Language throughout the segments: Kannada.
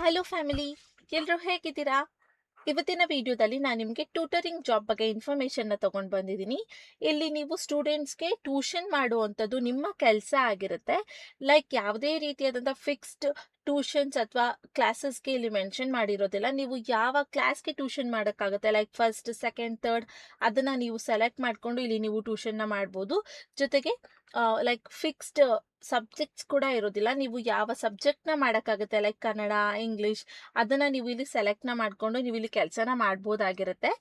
ಹಲೋ ಫ್ಯಾಮಿಲಿ, ಎಲ್ಲರೂ ಹೇಗಿದ್ದೀರಾ? ಇವತ್ತಿನ ವಿಡಿಯೋದಲ್ಲಿ ನಾನು ನಿಮಗೆ ಟ್ಯೂಟರಿಂಗ್ ಜಾಬ್ ಬಗ್ಗೆ ಇನ್ಫಾರ್ಮೇಷನ್ನ ತಗೊಂಡು ಬಂದಿದ್ದೀನಿ. ಇಲ್ಲಿ ನೀವು ಸ್ಟೂಡೆಂಟ್ಸ್ಗೆ ಟ್ಯೂಷನ್ ಮಾಡುವಂಥದ್ದು ನಿಮ್ಮ ಕೆಲಸ ಆಗಿರುತ್ತೆ. ಲೈಕ್ ಯಾವುದೇ ರೀತಿಯಾದಂಥ ಫಿಕ್ಸ್ಡ್ ಟ್ಯೂಷನ್ಸ್ ಅಥವಾ ಕ್ಲಾಸಸ್ಗೆ ಇಲ್ಲಿ ಮೆನ್ಷನ್ ಮಾಡಿರೋದಿಲ್ಲ. ನೀವು ಯಾವ ಕ್ಲಾಸ್ಗೆ ಟ್ಯೂಷನ್ ಮಾಡೋಕ್ಕಾಗುತ್ತೆ, ಲೈಕ್ ಫಸ್ಟ್, ಸೆಕೆಂಡ್, ಥರ್ಡ್, ಅದನ್ನು ನೀವು ಸೆಲೆಕ್ಟ್ ಮಾಡಿಕೊಂಡು ಇಲ್ಲಿ ನೀವು ಟ್ಯೂಷನ್ನ ಮಾಡ್ಬೋದು. ಜೊತೆಗೆ ಲೈಕ್ ಫಿಕ್ಸ್ಡ್ ಸಬ್ಜೆಕ್ಟ್ಸ್ ಕೂಡ ಇರೋದಿಲ್ಲ. ನೀವು ಯಾವ ಸಬ್ಜೆಕ್ಟ್ನ ಮಾಡೋಕ್ಕಾಗುತ್ತೆ, ಲೈಕ್ ಕನ್ನಡ, ಇಂಗ್ಲೀಷ್, ಅದನ್ನು ನೀವು ಇಲ್ಲಿ ಸೆಲೆಕ್ಟ್ನ ಮಾಡಿಕೊಂಡು ನೀವು ಇಲ್ಲಿ ಕೆಲಸನ ಮಾಡ್ಬೋದಾಗಿರುತ್ತೆ.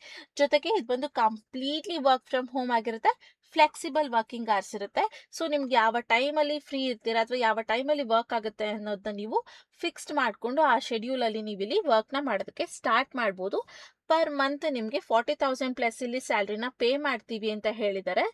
ಜೊತೆಗೆ ಇದು ಬಂದು ಕಂಪ್ಲೀಟ್ಲಿ ವರ್ಕ್ ಫ್ರಮ್ ಹೋಮ್ ಆಗಿರುತ್ತೆ. ಫ್ಲೆಕ್ಸಿಬಲ್ ವರ್ಕಿಂಗ್ ಅವರ್ಸ್ ಇರುತ್ತೆ. ಸೊ ನಿಮ್ಗೆ ಯಾವ ಟೈಮಲ್ಲಿ ಫ್ರೀ ಇರ್ತೀರಾ ಅಥವಾ ಯಾವ ಟೈಮಲ್ಲಿ ವರ್ಕ್ ಆಗುತ್ತೆ ಅನ್ನೋದನ್ನ ನೀವು ಫಿಕ್ಸ್ಡ್ ಮಾಡಿಕೊಂಡು ಆ ಶೆಡ್ಯೂಲಲ್ಲಿ ನೀವು ಇಲ್ಲಿ ವರ್ಕ್ನ ಮಾಡೋದಕ್ಕೆ ಸ್ಟಾರ್ಟ್ ಮಾಡ್ಬೋದು. ಪರ್ ಮಂತ್ ನಿಮಗೆ 40,000 ಪ್ಲಸ್ ಇಲ್ಲಿ ಸ್ಯಾಲ್ರಿನ ಪೇ ಮಾಡ್ತೀವಿ ಅಂತ ಹೇಳಿದ್ದಾರೆ.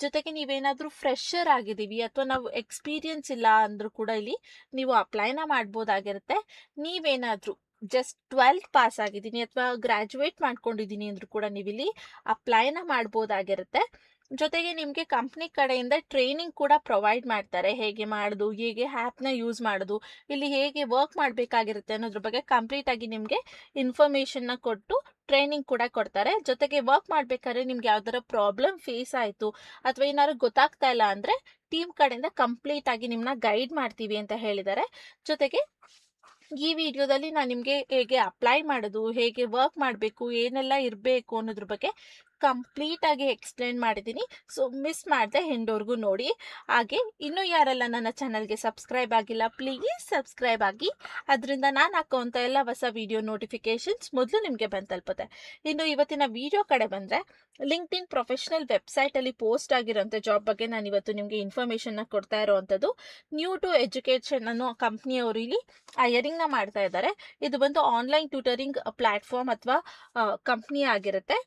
ಜೊತೆಗೆ ನೀವೇನಾದರೂ ಫ್ರೆಶರ್ ಆಗಿದ್ದೀವಿ ಅಥವಾ ನಾವು ಎಕ್ಸ್ಪೀರಿಯನ್ಸ್ ಇಲ್ಲ ಅಂದರೂ ಕೂಡ ಇಲ್ಲಿ ನೀವು ಅಪ್ಲೈನ ಮಾಡ್ಬೋದಾಗಿರುತ್ತೆ. ನೀವೇನಾದರೂ ಜಸ್ಟ್ 12th ಪಾಸ್ ಆಗಿದ್ದೀನಿ ಅಥವಾ ಗ್ರ್ಯಾಜುಯೇಟ್ ಮಾಡ್ಕೊಂಡಿದ್ದೀನಿ ಅಂದರೂ ಕೂಡ ನೀವಿಲ್ಲಿ ಅಪ್ಲೈನ ಮಾಡ್ಬೋದಾಗಿರುತ್ತೆ. ಜೊತೆಗೆ ನಿಮಗೆ ಕಂಪ್ನಿ ಕಡೆಯಿಂದ ಟ್ರೈನಿಂಗ್ ಕೂಡ ಪ್ರೊವೈಡ್ ಮಾಡ್ತಾರೆ. ಹೇಗೆ ಮಾಡೋದು, ಹೇಗೆ ಆ್ಯಪ್ನ ಯೂಸ್ ಮಾಡೋದು, ಇಲ್ಲಿ ಹೇಗೆ ವರ್ಕ್ ಮಾಡಬೇಕಾಗಿರುತ್ತೆ ಅನ್ನೋದ್ರ ಬಗ್ಗೆ ಕಂಪ್ಲೀಟ್ ಆಗಿ ನಿಮಗೆ ಇನ್ಫಾರ್ಮೇಷನ್ನ ಕೊಟ್ಟು ಟ್ರೈನಿಂಗ್ ಕೂಡ ಕೊಡ್ತಾರೆ. ಜೊತೆಗೆ ವರ್ಕ್ ಮಾಡ್ಬೇಕಾದ್ರೆ ನಿಮ್ಗೆ ಯಾವ್ದಾರ ಪ್ರಾಬ್ಲಮ್ ಫೇಸ್ ಆಯಿತು ಅಥವಾ ಏನಾದ್ರು ಗೊತ್ತಾಗ್ತಾ ಇಲ್ಲ ಅಂದರೆ ಟೀಮ್ ಕಡೆಯಿಂದ ಕಂಪ್ಲೀಟ್ ಆಗಿ ನಿಮ್ಮನ್ನ ಗೈಡ್ ಮಾಡ್ತೀವಿ ಅಂತ ಹೇಳಿದ್ದಾರೆ. ಜೊತೆಗೆ ಈ ವಿಡಿಯೋದಲ್ಲಿ ನಾನು ನಿಮಗೆ ಹೇಗೆ ಅಪ್ಲೈ ಮಾಡೋದು, ಹೇಗೆ ವರ್ಕ್ ಮಾಡಬೇಕು, ಏನೆಲ್ಲ ಇರಬೇಕು ಅನ್ನೋದ್ರ ಬಗ್ಗೆ ಕಂಪ್ಲೀಟ್ ಆಗಿ ಎಕ್ಸ್ಪ್ಲೇನ್ ಮಾಡಿದ್ದೀನಿ. ಸೊ ಮಿಸ್ ಮಾಡದೆ ಎಂಡ್ವರೆಗೂ ನೋಡಿ. ಹಾಗೆ ಇನ್ನೂ ಯಾರೆಲ್ಲ ನನ್ನ ಚಾನಲ್ಗೆ ಸಬ್ಸ್ಕ್ರೈಬ್ ಆಗಿಲ್ಲ, ಪ್ಲೀಸ್ ಸಬ್ಸ್ಕ್ರೈಬ್ ಆಗಿ. ಅದರಿಂದ ನಾನು ಹಾಕೋಂಥ ಎಲ್ಲ ಹೊಸ ವಿಡಿಯೋ ನೋಟಿಫಿಕೇಶನ್ಸ್ ಮೊದಲು ನಿಮಗೆ ಬಂದು ತಲುಪುತ್ತೆ. ಇನ್ನು ಇವತ್ತಿನ ವಿಡಿಯೋ ಕಡೆ ಬಂದರೆ, ಲಿಂಕ್ಡ್ಇನ್ ಪ್ರೊಫೆಷನಲ್ ವೆಬ್ಸೈಟಲ್ಲಿ ಪೋಸ್ಟ್ ಆಗಿರೋಂಥ ಜಾಬ್ ಬಗ್ಗೆ ನಾನು ಇವತ್ತು ನಿಮಗೆ ಇನ್ಫಾರ್ಮೇಷನ್ನ ಕೊಡ್ತಾ ಇರೋವಂಥದ್ದು. ನ್ಯೂ ಟು ಎಜುಕೇಷನ್ ಅನ್ನೋ ಕಂಪ್ನಿಯವರು ಇಲ್ಲಿ ಹೈಯರಿಂಗ್ನ ಮಾಡ್ತಾ ಇದ್ದಾರೆ. ಇದು ಬಂದು ಆನ್ಲೈನ್ ಟ್ಯೂಟರಿಂಗ್ ಪ್ಲಾಟ್ಫಾರ್ಮ್ ಅಥವಾ ಕಂಪ್ನಿ ಆಗಿರುತ್ತೆ.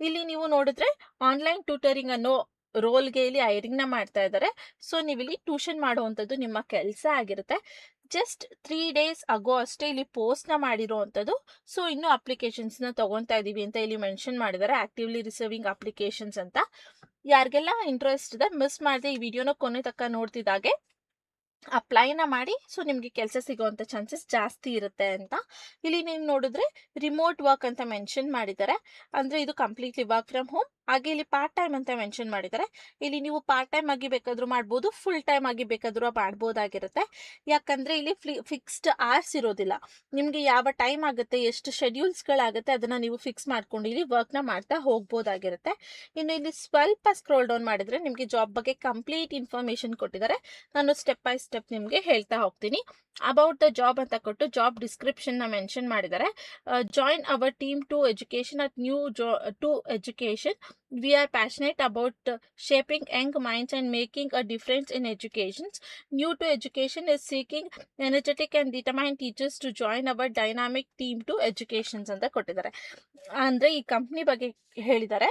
ಇಲ್ಲಿ ನೀವು ನೋಡಿದ್ರೆ ಆನ್ಲೈನ್ ಟ್ಯೂಟರಿಂಗ್ ಅನ್ನೋ ರೋಲ್ಗೆ ಇಲ್ಲಿ ಹೈರಿಂಗ್ನ ಮಾಡ್ತಾ ಇದ್ದಾರೆ. ಸೊ ನೀವಿಲ್ಲಿ ಟ್ಯೂಷನ್ ಮಾಡುವಂಥದ್ದು ನಿಮ್ಮ ಕೆಲಸ ಆಗಿರುತ್ತೆ. ಜಸ್ಟ್ 3 ಡೇಸ್ ಆಗೋ ಅಷ್ಟೇ ಇಲ್ಲಿ ಪೋಸ್ಟ್ನ ಮಾಡಿರೋವಂಥದ್ದು. ಸೊ ಇನ್ನು ಅಪ್ಲಿಕೇಶನ್ಸ್ನ ತಗೊತಾ ಇದ್ದೀವಿ ಅಂತ ಇಲ್ಲಿ ಮೆನ್ಷನ್ ಮಾಡಿದ್ದಾರೆ, ಆಕ್ಟಿವ್ಲಿ ರಿಸೀವಿಂಗ್ ಅಪ್ಲಿಕೇಶನ್ಸ್ ಅಂತ. ಯಾರಿಗೆಲ್ಲ ಇಂಟ್ರೆಸ್ಟ್ ಇದೆ, ಮಿಸ್ ಮಾಡದೆ ಈ ವಿಡಿಯೋನ ಕೊನೆ ತನಕ ನೋಡ್ತಿದ್ದಾಗೆ ಅಪ್ಲೈನ ಮಾಡಿ. ಸೊ ನಿಮಗೆ ಕೆಲಸ ಸಿಗೋವಂಥ ಚಾನ್ಸಸ್ ಜಾಸ್ತಿ ಇರುತ್ತೆ ಅಂತ. ಇಲ್ಲಿ ನೀವು ನೋಡಿದ್ರೆ ರಿಮೋಟ್ ವರ್ಕ್ ಅಂತ ಮೆನ್ಷನ್ ಮಾಡಿದ್ದಾರೆ. ಅಂದರೆ ಇದು ಕಂಪ್ಲೀಟ್ಲಿ ವರ್ಕ್ ಫ್ರಮ್ ಹೋಮ್. ಹಾಗೆ ಇಲ್ಲಿ ಪಾರ್ಟ್ ಟೈಮ್ ಅಂತ ಮೆನ್ಷನ್ ಮಾಡಿದ್ದಾರೆ. ಇಲ್ಲಿ ನೀವು ಪಾರ್ಟ್ ಟೈಮ್ ಆಗಿ ಬೇಕಾದರೂ ಮಾಡ್ಬೋದು, ಫುಲ್ ಟೈಮ್ ಆಗಿ ಬೇಕಾದರೂ ಮಾಡ್ಬೋದಾಗಿರುತ್ತೆ. ಯಾಕಂದರೆ ಇಲ್ಲಿ ಫಿಕ್ಸ್ಡ್ ಅವರ್ಸ್ ಇರೋದಿಲ್ಲ. ನಿಮಗೆ ಯಾವ ಟೈಮ್ ಆಗುತ್ತೆ, ಎಷ್ಟು ಶೆಡ್ಯೂಲ್ಸ್ಗಳಾಗುತ್ತೆ ಅದನ್ನು ನೀವು ಫಿಕ್ಸ್ ಮಾಡ್ಕೊಂಡು ಇಲ್ಲಿ ವರ್ಕ್ನ ಮಾಡ್ತಾ ಹೋಗ್ಬೋದಾಗಿರುತ್ತೆ. ಇನ್ನು ಇಲ್ಲಿ ಸ್ವಲ್ಪ ಸ್ಕ್ರೋಲ್ ಡೌನ್ ಮಾಡಿದರೆ ನಿಮಗೆ ಜಾಬ್ ಬಗ್ಗೆ ಕಂಪ್ಲೀಟ್ ಇನ್ಫಾರ್ಮೇಷನ್ ಕೊಟ್ಟಿದ್ದಾರೆ. ನಾನು ಸ್ಟೆಪ್ ಬೈ ಸ್ಟೆಪ್ ನಿಮಗೆ ಹೇಳ್ತಾ ಹೋಗ್ತೀನಿ. ಅಬೌಟ್ ದ ಜಾಬ್ ಅಂತ ಕೊಟ್ಟು ಜಾಬ್ ಡಿಸ್ಕ್ರಿಪ್ಷನ್ನ ಮೆನ್ಷನ್ ಮಾಡಿದ್ದಾರೆ. Join our team to education at new to education. We are passionate about shaping young minds and making a difference in education. New to education is seeking energetic and determined teachers to join our dynamic team to education ಅಂತ ಕೊಟ್ಟಿದ್ದಾರೆ. ಅಂದರೆ ಈ ಕಂಪ್ನಿ ಬಗ್ಗೆ ಹೇಳಿದ್ದಾರೆ.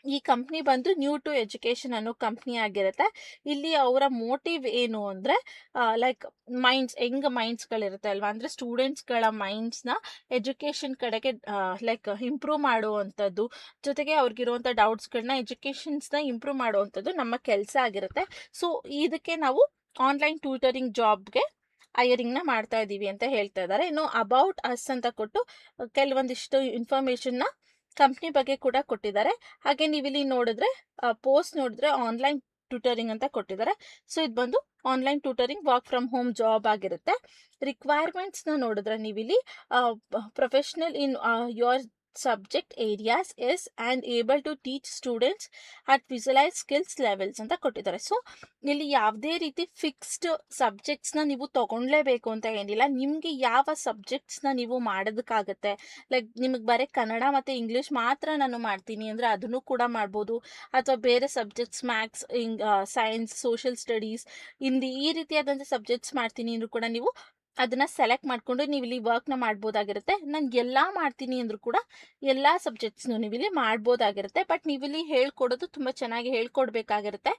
ಈ ಕಂಪ್ನಿ ಬಂದು ನ್ಯೂ ಟು ಎಜುಕೇಷನ್ ಅನ್ನೋ ಕಂಪ್ನಿ ಆಗಿರುತ್ತೆ. ಇಲ್ಲಿ ಅವರ ಮೋಟಿವ್ ಏನು ಅಂದರೆ, ಲೈಕ್ ಯಂಗ್ ಮೈಂಡ್ಸ್ಗಳಿರುತ್ತೆ ಅಲ್ವಾ, ಅಂದರೆ ಸ್ಟೂಡೆಂಟ್ಸ್ಗಳ ಮೈಂಡ್ಸ್ನ ಎಜುಕೇಷನ್ ಕಡೆಗೆ ಲೈಕ್ ಇಂಪ್ರೂವ್ ಮಾಡುವಂಥದ್ದು. ಜೊತೆಗೆ ಅವ್ರಿಗಿರುವಂಥ ಡೌಟ್ಸ್ಗಳನ್ನ ಎಜುಕೇಷನ್ಸ್ನ ಇಂಪ್ರೂವ್ ಮಾಡುವಂಥದ್ದು ನಮ್ಮ ಕೆಲಸ ಆಗಿರುತ್ತೆ. ಸೊ ಇದಕ್ಕೆ ನಾವು ಆನ್ಲೈನ್ ಟ್ಯೂಟರಿಂಗ್ ಜಾಬ್ಗೆ ಹೈಯರಿಂಗ್ನ ಮಾಡ್ತಾ ಇದ್ದೀವಿ ಅಂತ ಹೇಳ್ತಾ ಇದ್ದಾರೆ. ಇನ್ನು ಅಬೌಟ್ ಅಸ್ ಅಂತ ಕೊಟ್ಟು ಕೆಲವೊಂದಿಷ್ಟು ಇನ್ಫಾರ್ಮೇಷನ್ನ ಕಂಪ್ನಿ ಬಗ್ಗೆ ಕೂಡ ಕೊಟ್ಟಿದ್ದಾರೆ. ಹಾಗೆ ನೀವಿಲ್ಲಿ ನೋಡಿದ್ರೆ ಪೋಸ್ಟ್ ನೋಡಿದ್ರೆ ಆನ್ಲೈನ್ ಟ್ಯೂಟರಿಂಗ್ ಅಂತ ಕೊಟ್ಟಿದ್ದಾರೆ. ಸೊ ಇದು ಬಂದು online tutoring work from home job ಆಗಿರುತ್ತೆ. ರಿಕ್ವೈರ್ಮೆಂಟ್ಸ್ನ ನೋಡಿದ್ರೆ ನೀವಿಲ್ಲಿ professional in your subject areas as and able to teach students at visualise skills levels ಅಂತ ಕೊಟ್ಟಿದ್ದಾರೆ. ಸೊ ಇಲ್ಲಿ ಯಾವುದೇ ರೀತಿ ಫಿಕ್ಸ್ಡ್ ಸಬ್ಜೆಕ್ಟ್ಸ್ನ ನೀವು ತೊಗೊಳ್ಲೇಬೇಕು ಅಂತ ಏನಿಲ್ಲ. ನಿಮಗೆ ಯಾವ ಸಬ್ಜೆಕ್ಟ್ಸ್ನ ನೀವು ಮಾಡೋದಕ್ಕಾಗತ್ತೆ, ಲೈಕ್ ನಿಮಗೆ ಬರೀ ಕನ್ನಡ ಮತ್ತು ಇಂಗ್ಲೀಷ್ ಮಾತ್ರ ನಾನು ಮಾಡ್ತೀನಿ ಅಂದರೆ ಅದನ್ನು ಕೂಡ ಮಾಡ್ಬೋದು. ಅಥವಾ ಬೇರೆ subjects maths, science, social studies, Hindi, ಈ ರೀತಿಯಾದಂಥ ಸಬ್ಜೆಕ್ಟ್ಸ್ ಮಾಡ್ತೀನಿ ಅಂದರೂ ಕೂಡ ನೀವು ಅದನ್ನು ಸೆಲೆಕ್ಟ್ ಮಾಡಿಕೊಂಡು ನೀವು ಇಲ್ಲಿ ವರ್ಕ್ನ ಮಾಡ್ಬೋದಾಗಿರುತ್ತೆ. ನಾನು ಎಲ್ಲ ಮಾಡ್ತೀನಿ ಅಂದರೂ ಕೂಡ ಎಲ್ಲ ಸಬ್ಜೆಕ್ಟ್ಸ್ನು ನೀವಿಲ್ಲಿ ಮಾಡ್ಬೋದಾಗಿರುತ್ತೆ. ಬಟ್ ನೀವಿಲ್ಲಿ ಹೇಳ್ಕೊಡೋದು ತುಂಬ ಚೆನ್ನಾಗಿ ಹೇಳ್ಕೊಡ್ಬೇಕಾಗಿರುತ್ತೆ,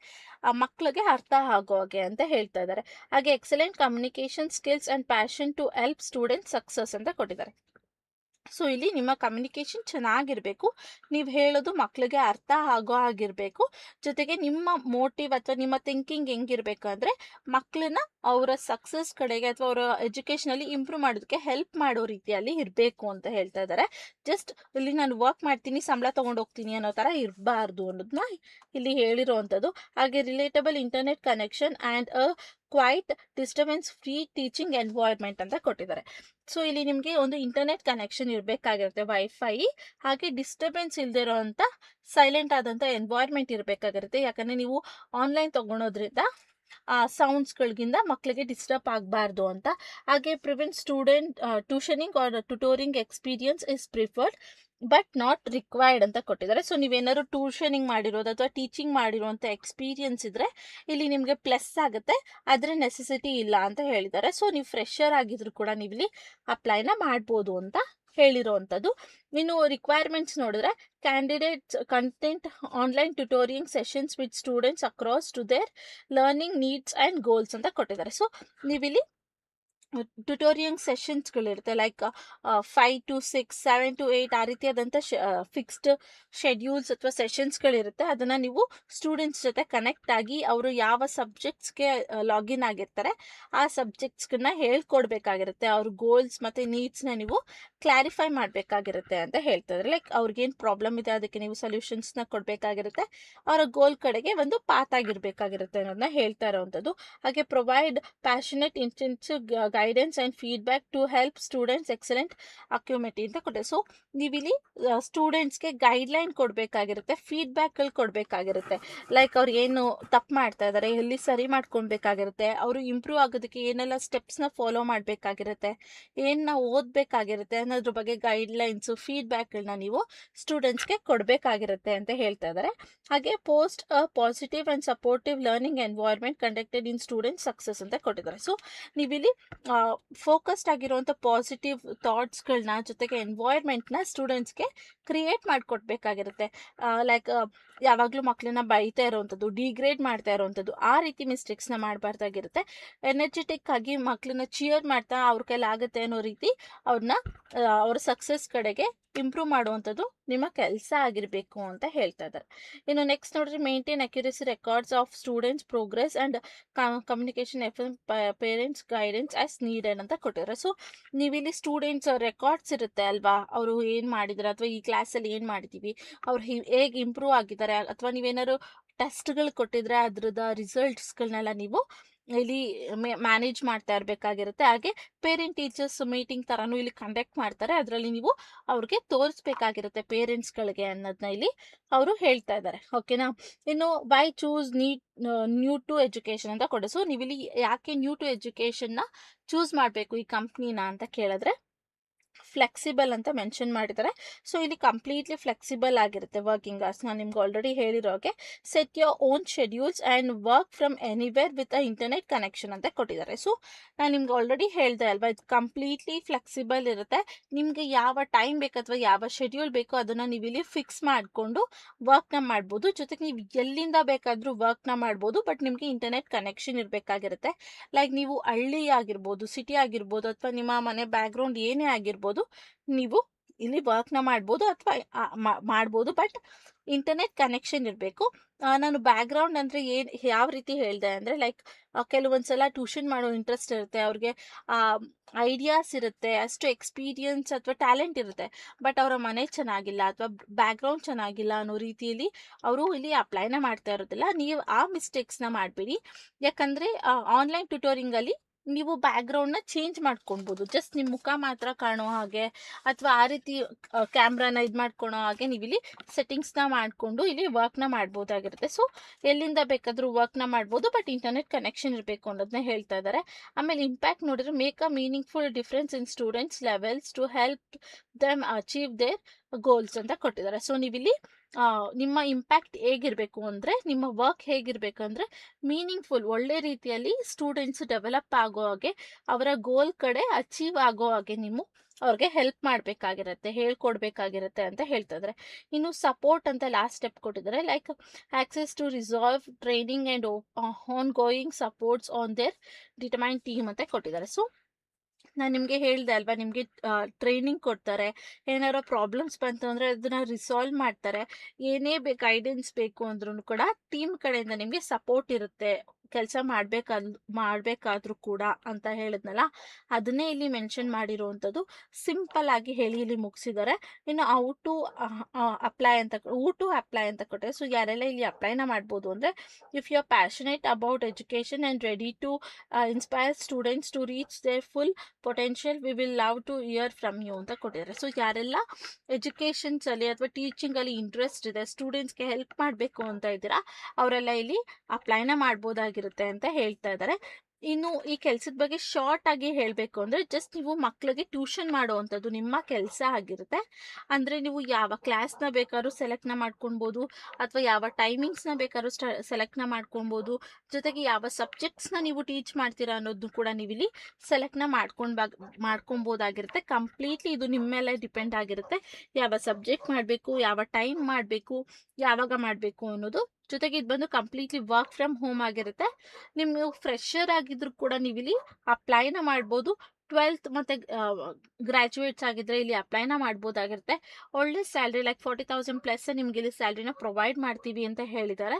ಆ ಮಕ್ಕಳಿಗೆ ಅರ್ಥ ಆಗೋ ಹಾಗೆ ಅಂತ ಹೇಳ್ತಾ ಇದ್ದಾರೆ. ಹಾಗೆ excellent communication skills and passion to help student success ಅಂತ ಕೊಟ್ಟಿದ್ದಾರೆ. ಸೊ ಇಲ್ಲಿ ನಿಮ್ಮ ಕಮ್ಯುನಿಕೇಶನ್ ಚೆನ್ನಾಗಿರಬೇಕು, ನೀವು ಹೇಳೋದು ಮಕ್ಕಳಿಗೆ ಅರ್ಥ ಆಗೋ ಆಗಿರಬೇಕು. ಜೊತೆಗೆ ನಿಮ್ಮ ಮೋಟಿವ್ ಅಥವಾ ನಿಮ್ಮ ಥಿಂಕಿಂಗ್ ಹೆಂಗಿರ್ಬೇಕು ಅಂದರೆ ಮಕ್ಕಳನ್ನ ಅವರ ಸಕ್ಸಸ್ ಕಡೆಗೆ ಅಥವಾ ಅವರ ಎಜುಕೇಷನಲ್ಲಿ ಇಂಪ್ರೂವ್ ಮಾಡೋದಕ್ಕೆ ಹೆಲ್ಪ್ ಮಾಡೋ ರೀತಿಯಲ್ಲಿ ಇರಬೇಕು ಅಂತ ಹೇಳ್ತಾ ಇದ್ದಾರೆ. ಜಸ್ಟ್ ಇಲ್ಲಿ ನಾನು ವರ್ಕ್ ಮಾಡ್ತೀನಿ ಸಂಬಳ ತೊಗೊಂಡು ಹೋಗ್ತೀನಿ ಅನ್ನೋ ಥರ ಇರಬಾರ್ದು ಅನ್ನೋದನ್ನ ಇಲ್ಲಿ ಹೇಳಿರೋವಂಥದ್ದು. ಹಾಗೆ reliable internet connection and a quiet disturbance free teaching environment ಅಂತ ಕೊಟ್ಟಿದ್ದಾರೆ. ಸೊ ಇಲ್ಲಿ ನಿಮಗೆ ಒಂದು ಇಂಟರ್ನೆಟ್ ಕನೆಕ್ಷನ್ ಇರಬೇಕಾಗಿರುತ್ತೆ, ವೈಫೈ, ಹಾಗೆ ಡಿಸ್ಟರ್ಬೆನ್ಸ್ ಇಲ್ಲದೆ ಇರೋವಂಥ ಸೈಲೆಂಟ್ ಆದಂಥ ಎನ್ವೈರ್ಮೆಂಟ್ ಇರಬೇಕಾಗಿರುತ್ತೆ. ಯಾಕಂದರೆ ನೀವು ಆನ್ಲೈನ್ ತೊಗೊಳೋದ್ರಿಂದ ಸೌಂಡ್ಸ್ಗಳಿಗಿಂದ ಮಕ್ಕಳಿಗೆ ಡಿಸ್ಟರ್ಬ್ ಆಗಬಾರ್ದು ಅಂತ. ಹಾಗೆ prevent student tutoring or tutoring experience is preferred but not required ಅಂತ ಕೊಟ್ಟಿದ್ದಾರೆ. ಸೊ ನೀವೇನಾದ್ರು ಟ್ಯೂಷನಿಂಗ್ ಮಾಡಿರೋದು ಅಥವಾ ಟೀಚಿಂಗ್ ಮಾಡಿರೋಂಥ ಎಕ್ಸ್ಪೀರಿಯನ್ಸ್ ಇದ್ದರೆ ಇಲ್ಲಿ ನಿಮಗೆ ಪ್ಲಸ್ ಆಗುತ್ತೆ, ಆದರೆ ನೆಸೆಸಿಟಿ ಇಲ್ಲ ಅಂತ ಹೇಳಿದ್ದಾರೆ. ಸೊ ನೀವು ಫ್ರೆಶರ್ ಆಗಿದ್ರು ಕೂಡ ನೀವು ಇಲ್ಲಿ ಅಪ್ಲೈನ ಮಾಡ್ಬೋದು ಅಂತ ಹೇಳಿರೋವಂಥದ್ದು. ಇನ್ನು ರಿಕ್ವೈರ್ಮೆಂಟ್ಸ್ ನೋಡಿದ್ರೆ candidates content online tutoring sessions with students across to their learning needs and goals ಅಂತ ಕೊಟ್ಟಿದ್ದಾರೆ. ಸೊ ನೀವಿಲ್ಲಿ ಟ್ಯುಟೋರಿಯಂಗ್ ಸೆಷನ್ಸ್ಗಳಿರುತ್ತೆ, ಲೈಕ್ 5 to 6, 7 to 8 ಆ ರೀತಿಯಾದಂಥ ಫಿಕ್ಸ್ಡ್ ಶೆಡ್ಯೂಲ್ಸ್ ಅಥವಾ ಸೆಷನ್ಸ್ಗಳಿರುತ್ತೆ. ಅದನ್ನು ನೀವು ಸ್ಟೂಡೆಂಟ್ಸ್ ಜೊತೆ ಕನೆಕ್ಟ್ ಆಗಿ ಅವರು ಯಾವ ಸಬ್ಜೆಕ್ಟ್ಸ್ಗೆ ಲಾಗಿನ್ ಆಗಿರ್ತಾರೆ ಆ ಸಬ್ಜೆಕ್ಟ್ಸ್ಗಳನ್ನ ಹೇಳ್ಕೊಡ್ಬೇಕಾಗಿರುತ್ತೆ. ಅವ್ರ ಗೋಲ್ಸ್ ಮತ್ತು ನೀಡ್ಸ್ನ ನೀವು ಕ್ಲಾರಿಫೈ ಮಾಡಬೇಕಾಗಿರುತ್ತೆ ಅಂತ ಹೇಳ್ತಿದ್ದಾರೆ. ಲೈಕ್ ಅವ್ರಿಗೇನು ಪ್ರಾಬ್ಲಮ್ ಇದೆ ಅದಕ್ಕೆ ನೀವು ಸೊಲ್ಯೂಷನ್ಸ್ನ ಕೊಡಬೇಕಾಗಿರುತ್ತೆ, ಅವರ ಗೋಲ್ ಕಡೆಗೆ ಒಂದು ಪಾತ್ ಆಗಿರಬೇಕಾಗಿರುತ್ತೆ ಅನ್ನೋದನ್ನ ಹೇಳ್ತಾ ಇರೋವಂಥದ್ದು. ಹಾಗೆ provide passionate intensive guidance and feedback to help students excellent ಅಕ್ಯುಮಿಟಿ ಅಂತ ಕೊಟ್ಟೆ. ಸೊ ನೀವಿಲ್ಲಿ ಸ್ಟೂಡೆಂಟ್ಸ್ಗೆ ಗೈಡ್ಲೈನ್ ಕೊಡಬೇಕಾಗಿರುತ್ತೆ, ಫೀಡ್ಬ್ಯಾಕ್ಗಳು ಕೊಡಬೇಕಾಗಿರುತ್ತೆ. ಲೈಕ್ ಅವ್ರು ಏನು ತಪ್ಪು ಮಾಡ್ತಾ ಇದ್ದಾರೆ, ಎಲ್ಲಿ ಸರಿ ಮಾಡ್ಕೊಳ್ಬೇಕಾಗಿರುತ್ತೆ, ಅವರು ಇಂಪ್ರೂವ್ ಆಗೋದಕ್ಕೆ ಏನೆಲ್ಲ ಸ್ಟೆಪ್ಸ್ನ ಫಾಲೋ ಮಾಡಬೇಕಾಗಿರುತ್ತೆ, ಏನನ್ನ ಓದಬೇಕಾಗಿರುತ್ತೆ ಅನ್ನೋದ್ರ ಬಗ್ಗೆ ಗೈಡ್ಲೈನ್ಸು ಫೀಡ್ಬ್ಯಾಕ್ಗಳನ್ನ ನೀವು ಸ್ಟೂಡೆಂಟ್ಸ್ಗೆ ಕೊಡಬೇಕಾಗಿರುತ್ತೆ ಅಂತ ಹೇಳ್ತಾ ಇದ್ದಾರೆ. ಹಾಗೆ post a positive and supportive learning environment conducted in student success ಅಂತ ಕೊಟ್ಟಿದ್ದಾರೆ. ಸೊ ನೀವಿಲ್ಲಿ ಫೋಕಸ್ಡ್ ಆಗಿರುವಂಥ ಪಾಸಿಟಿವ್ ಥಾಟ್ಸ್ಗಳನ್ನ ಜೊತೆಗೆ ಎನ್ವೈರ್ಮೆಂಟ್ನ ಸ್ಟೂಡೆಂಟ್ಸ್ಗೆ ಕ್ರಿಯೇಟ್ ಮಾಡಿಕೊಡ್ಬೇಕಾಗಿರುತ್ತೆ. ಲೈಕ್ ಯಾವಾಗಲೂ ಮಕ್ಕಳನ್ನ ಬೈತಾ ಇರೋವಂಥದ್ದು, ಡಿಗ್ರೇಡ್ ಮಾಡ್ತಾ ಇರೋವಂಥದ್ದು, ಆ ರೀತಿ ಮಿಸ್ಟೇಕ್ಸ್ನ ಮಾಡಬಾರ್ದಾಗಿರುತ್ತೆ. ಎನರ್ಜೆಟಿಕ್ ಆಗಿ ಮಕ್ಕಳನ್ನ ಚಿಯರ್ ಮಾಡ್ತಾ ಅವ್ರ ಕೈಲಾಗುತ್ತೆ ಅನ್ನೋ ರೀತಿ ಅವ್ರನ್ನ ಅವ್ರ ಸಕ್ಸಸ್ ಕಡೆಗೆ ಇಂಪ್ರೂವ್ ಮಾಡುವಂಥದ್ದು ನಿಮ್ಮ ಕೆಲಸ ಆಗಿರಬೇಕು ಅಂತ ಹೇಳ್ತಾ ಇದ್ದಾರೆ. ಇನ್ನು ನೆಕ್ಸ್ಟ್ ನೋಡ್ರಿ, maintain accuracy records of students progress and communication parents guidance as needed ಅಂತ ಕೊಟ್ಟಿದ್ದಾರೆ. ಸೊ ನೀವಿಲ್ಲಿ ಸ್ಟೂಡೆಂಟ್ಸ್ ರೆಕಾರ್ಡ್ಸ್ ಇರುತ್ತೆ ಅಲ್ವಾ, ಅವರು ಏನು ಮಾಡಿದ್ದಾರೆ ಅಥವಾ ಈ ಕ್ಲಾಸಲ್ಲಿ ಏನು ಮಾಡಿದ್ದೀವಿ, ಅವ್ರು ಹೇಗೆ ಇಂಪ್ರೂವ್ ಆಗಿದ್ದಾರೆ, ಅಥವಾ ನೀವೇನಾದ್ರು ಟೆಸ್ಟ್ಗಳು ಕೊಟ್ಟಿದ್ರೆ ಅದ್ರದ್ದು ರಿಸಲ್ಟ್ಸ್ಗಳನ್ನೆಲ್ಲ ನೀವು ಇಲ್ಲಿ ಮ್ಯಾನೇಜ್ ಮಾಡ್ತಾ ಇರಬೇಕಾಗಿರುತ್ತೆ. ಹಾಗೆ ಪೇರೆಂಟ್ ಟೀಚರ್ಸ್ ಮೀಟಿಂಗ್ ಥರನೂ ಇಲ್ಲಿ ಕಂಡಕ್ಟ್ ಮಾಡ್ತಾರೆ, ಅದರಲ್ಲಿ ನೀವು ಅವ್ರಿಗೆ ತೋರಿಸ್ಬೇಕಾಗಿರುತ್ತೆ ಪೇರೆಂಟ್ಸ್ಗಳಿಗೆ ಅನ್ನೋದನ್ನ ಇಲ್ಲಿ ಅವರು ಹೇಳ್ತಾ ಇದ್ದಾರೆ. ಓಕೆನಾ. ಇನ್ನು why choose new to education ಅಂತ ಕೊಡಿ. ಸೊ ನೀವಿಲ್ಲಿ ಯಾಕೆ ನ್ಯೂ ಟು ಎಜುಕೇಷನ್ನ ಚೂಸ್ ಮಾಡಬೇಕು ಈ ಕಂಪ್ನಿನ ಅಂತ ಕೇಳಿದ್ರೆ ಫ್ಲೆಕ್ಸಿಬಲ್ ಅಂತ ಮೆನ್ಷನ್ ಮಾಡಿದ್ದಾರೆ. ಸೊ ಇಲ್ಲಿ ಕಂಪ್ಲೀಟ್ಲಿ ಫ್ಲೆಕ್ಸಿಬಲ್ ಆಗಿರುತ್ತೆ ವರ್ಕಿಂಗ್ ಅವರ್ಸ್. ನಾನು ನಿಮ್ಗೆ ಆಲ್ರೆಡಿ ಹೇಳಿರೋಗೆ set your own schedules and work from anywhere with a internet connection ಅಂತ ಕೊಟ್ಟಿದ್ದಾರೆ. ಸೊ ನಾನು ನಿಮ್ಗೆ ಆಲ್ರೆಡಿ ಹೇಳಿದೆ ಅಲ್ವಾ, ಇದು ಕಂಪ್ಲೀಟ್ಲಿ ಫ್ಲೆಕ್ಸಿಬಲ್ ಇರುತ್ತೆ. ನಿಮಗೆ ಯಾವ ಟೈಮ್ ಬೇಕು ಅಥವಾ ಯಾವ ಶೆಡ್ಯೂಲ್ ಬೇಕೋ ಅದನ್ನು ನೀವು ಇಲ್ಲಿ ಫಿಕ್ಸ್ ಮಾಡಿಕೊಂಡು ವರ್ಕ್ನ ಮಾಡ್ಬೋದು. ಜೊತೆಗೆ ನೀವು ಎಲ್ಲಿಂದ ಬೇಕಾದರೂ ವರ್ಕ್ನ ಮಾಡ್ಬೋದು, ಬಟ್ ನಿಮಗೆ ಇಂಟರ್ನೆಟ್ ಕನೆಕ್ಷನ್ ಇರಬೇಕಾಗಿರುತ್ತೆ. ಲೈಕ್ ನೀವು ಹಳ್ಳಿ ಆಗಿರ್ಬೋದು, ಸಿಟಿ ಆಗಿರ್ಬೋದು, ಅಥವಾ ನಿಮ್ಮ ಮನೆ ಬ್ಯಾಕ್ಗ್ರೌಂಡ್ ಏನೇ ಆಗಿರ್ಬೋದು, ನೀವು ಇಲ್ಲಿ ವರ್ಕ್ನ ಮಾಡ್ಬೋದು ಅಥವಾ ಮಾಡ್ಬೋದು, ಬಟ್ ಇಂಟರ್ನೆಟ್ ಕನೆಕ್ಷನ್ ಇರಬೇಕು. ನಾನು ಬ್ಯಾಕ್ಗ್ರೌಂಡ್ ಅಂದರೆ ಯಾವ ರೀತಿ ಹೇಳಿದೆ ಅಂದರೆ, ಲೈಕ್ ಕೆಲವೊಂದ್ಸಲ ಟ್ಯೂಷನ್ ಮಾಡೋ ಇಂಟ್ರೆಸ್ಟ್ ಇರುತ್ತೆ, ಅವ್ರಿಗೆ ಐಡಿಯಾಸ್ ಇರುತ್ತೆ, ಅಷ್ಟು ಎಕ್ಸ್ಪೀರಿಯನ್ಸ್ ಅಥವಾ ಟ್ಯಾಲೆಂಟ್ ಇರುತ್ತೆ, ಬಟ್ ಅವರ ಮನೆ ಚೆನ್ನಾಗಿಲ್ಲ ಅಥವಾ ಬ್ಯಾಕ್ಗ್ರೌಂಡ್ ಚೆನ್ನಾಗಿಲ್ಲ ಅನ್ನೋ ರೀತಿಯಲ್ಲಿ ಅವರು ಇಲ್ಲಿ ಅಪ್ಲೈನ ಮಾಡ್ತಾ ಇರೋದಿಲ್ಲ. ನೀವು ಆ ಮಿಸ್ಟೇಕ್ಸ್ನ ಮಾಡಬೇಡಿ. ಯಾಕಂದರೆ ಆನ್ಲೈನ್ ಟ್ಯುಟೋರಿಂಗಲ್ಲಿ ನೀವು ಬ್ಯಾಕ್ಗ್ರೌಂಡ್ನ ಚೇಂಜ್ ಮಾಡ್ಕೊಳ್ಬೋದು, ಜಸ್ಟ್ ನಿಮ್ಮ ಮುಖ ಮಾತ್ರ ಕಾಣೋ ಹಾಗೆ ಅಥವಾ ಆ ರೀತಿ ಕ್ಯಾಮ್ರಾನ ಇದು ಮಾಡ್ಕೊಳೋ ಹಾಗೆ ನೀವು ಇಲ್ಲಿ ಸೆಟ್ಟಿಂಗ್ಸ್ನ ಮಾಡಿಕೊಂಡು ಇಲ್ಲಿ ವರ್ಕ್ನ ಮಾಡ್ಬೋದಾಗಿರುತ್ತೆ. ಸೊ ಎಲ್ಲಿಂದ ಬೇಕಾದರೂ ವರ್ಕ್ನ ಮಾಡ್ಬೋದು, ಬಟ್ ಇಂಟರ್ನೆಟ್ ಕನೆಕ್ಷನ್ ಇರಬೇಕು ಅನ್ನೋದನ್ನ ಹೇಳ್ತಾ ಇದ್ದಾರೆ. ಆಮೇಲೆ ಇಂಪ್ಯಾಕ್ಟ್ ನೋಡಿದ್ರೆ make a meaningful difference in students levels to help them achieve their goals ಅಂತ ಕೊಟ್ಟಿದ್ದಾರೆ. ಸೊ ನೀವಿಲ್ಲಿ ನಿಮ್ಮ ಇಂಪ್ಯಾಕ್ಟ್ ಹೇಗಿರಬೇಕು ಅಂದರೆ, ನಿಮ್ಮ ವರ್ಕ್ ಹೇಗಿರಬೇಕು ಅಂದರೆ ಮೀನಿಂಗ್ಫುಲ್, ಒಳ್ಳೆ ರೀತಿಯಲ್ಲಿ ಸ್ಟೂಡೆಂಟ್ಸ್ ಡೆವಲಪ್ ಆಗೋ ಹಾಗೆ, ಅವರ ಗೋಲ್ ಕಡೆ ಅಚೀವ್ ಆಗೋ ಹಾಗೆ ನೀವು ಅವ್ರಿಗೆ ಹೆಲ್ಪ್ ಮಾಡಬೇಕಾಗಿರುತ್ತೆ, ಹೇಳ್ಕೊಡ್ಬೇಕಾಗಿರುತ್ತೆ ಅಂತ ಹೇಳ್ತಾ ಇದ್ದಾರೆ. ಇನ್ನು ಸಪೋರ್ಟ್ ಅಂತ ಲಾಸ್ಟ್ ಸ್ಟೆಪ್ ಕೊಟ್ಟಿದ್ದಾರೆ, like access to resolve training and on going supports on their determine team ಅಂತ ಕೊಟ್ಟಿದ್ದಾರೆ. ಸೊ ನಾನು ನಿಮಗೆ ಹೇಳ್ದೆ ಅಲ್ವಾ, ನಿಮಗೆ ಟ್ರೈನಿಂಗ್ ಕೊಡ್ತಾರೆ. ಏನಾರೋ ಪ್ರಾಬ್ಲಮ್ಸ್ ಬಂತು ಅಂದರೆ ಅದನ್ನ ರಿಸಾಲ್ವ್ ಮಾಡ್ತಾರೆ. ಏನೇ ಗೈಡೆನ್ಸ್ ಬೇಕು ಅಂದ್ರೂ ಕೂಡ ಟೀಮ್ ಕಡೆಯಿಂದ ನಿಮಗೆ ಸಪೋರ್ಟ್ ಇರುತ್ತೆ. ಕೆಲಸ ಮಾಡಬೇಕಾದ್ರೂ ಕೂಡ ಅಂತ ಹೇಳಿದ್ನಲ್ಲ, ಅದನ್ನೇ ಇಲ್ಲಿ ಮೆನ್ಷನ್ ಮಾಡಿರುವಂಥದ್ದು. ಸಿಂಪಲ್ ಆಗಿ ಹೇಳಿ ಇಲ್ಲಿ ಮುಗಿಸಿದ್ದಾರೆ. ಇನ್ನು ಹೂ ಟು ಅಪ್ಲೈ ಅಂತ ಕೊಟ್ಟರೆ, ಸೊ ಯಾರೆಲ್ಲ ಇಲ್ಲಿ ಅಪ್ಲೈನ ಮಾಡ್ಬೋದು ಅಂದರೆ, if you are passionate about education and ready to inspire students to reach their full potential, we will love to hear from you ಅಂತ ಕೊಟ್ಟಿದ್ದಾರೆ. ಸೊ ಯಾರೆಲ್ಲ ಎಜುಕೇಷನ್ಸಲ್ಲಿ ಅಥವಾ ಟೀಚಿಂಗಲ್ಲಿ ಇಂಟ್ರೆಸ್ಟ್ ಇದೆ, ಸ್ಟೂಡೆಂಟ್ಸ್ಗೆ ಹೆಲ್ಪ್ ಮಾಡಬೇಕು ಅಂತ ಇದ್ದೀರಾ, ಅವರೆಲ್ಲ ಇಲ್ಲಿ ಅಪ್ಲೈನ ಮಾಡ್ಬೋದಾಗಿರುತ್ತೆ ಅಂತ ಹೇಳ್ತಾ ಇದ್ದಾರೆ. ಇನ್ನು ಈ ಕೆಲಸದ ಬಗ್ಗೆ ಶಾರ್ಟ್ ಆಗಿ ಹೇಳಬೇಕು ಅಂದರೆ, ಜಸ್ಟ್ ನೀವು ಮಕ್ಕಳಿಗೆ ಟ್ಯೂಷನ್ ಮಾಡುವಂಥದ್ದು ನಿಮ್ಮ ಕೆಲಸ ಆಗಿರುತ್ತೆ. ಅಂದರೆ ನೀವು ಯಾವ ಕ್ಲಾಸ್ನ ಬೇಕಾದ್ರೂ ಸೆಲೆಕ್ಟ್ನ ಮಾಡ್ಕೊಳ್ಬೋದು, ಅಥವಾ ಯಾವ ಟೈಮಿಂಗ್ಸ್ನ ಬೇಕಾದ್ರೂ ಸೆಲೆಕ್ಟ್ನ ಮಾಡ್ಕೊಳ್ಬೋದು. ಜೊತೆಗೆ ಯಾವ ಸಬ್ಜೆಕ್ಟ್ಸ್ನ ನೀವು ಟೀಚ್ ಮಾಡ್ತೀರಾ ಅನ್ನೋದು ಕೂಡ ನೀವು ಇಲ್ಲಿ ಸೆಲೆಕ್ಟ್ನ ಮಾಡ್ಕೊಬೋದಾಗಿರುತ್ತೆ. ಕಂಪ್ಲೀಟ್ಲಿ ಇದು ನಿಮ್ಮ ಮೇಲೆ ಡಿಪೆಂಡ್ ಆಗಿರುತ್ತೆ, ಯಾವ ಸಬ್ಜೆಕ್ಟ್ ಮಾಡಬೇಕು, ಯಾವ ಟೈಮ್ ಮಾಡಬೇಕು, ಯಾವಾಗ ಮಾಡಬೇಕು ಅನ್ನೋದು. ಜೊತೆಗೆ ಇದು ಬಂದು ಕಂಪ್ಲೀಟ್ಲಿ ವರ್ಕ್ ಫ್ರಮ್ ಹೋಮ್ ಆಗಿರುತ್ತೆ. ನೀವು ಫ್ರೆಶರ್ ಆಗಿದ್ರು ಕೂಡ ನೀವು ಇಲ್ಲಿ ಅಪ್ಲೈನ ಮಾಡ್ಬೋದು. 12th ಮತ್ತು ಗ್ರ್ಯಾಜುಯೇಟ್ಸ್ ಆಗಿದ್ರೆ ಇಲ್ಲಿ ಅಪ್ಲೈನ ಮಾಡ್ಬೋದಾಗಿರುತ್ತೆ. ಒಳ್ಳೆ ಸ್ಯಾಲ್ರಿ, ಲೈಕ್ 40,000 ಪ್ಲಸ್ ನಿಮ್ಗೆ ಇಲ್ಲಿ ಸ್ಯಾಲ್ರಿನ ಪ್ರೊವೈಡ್ ಮಾಡ್ತೀವಿ ಅಂತ ಹೇಳಿದ್ದಾರೆ.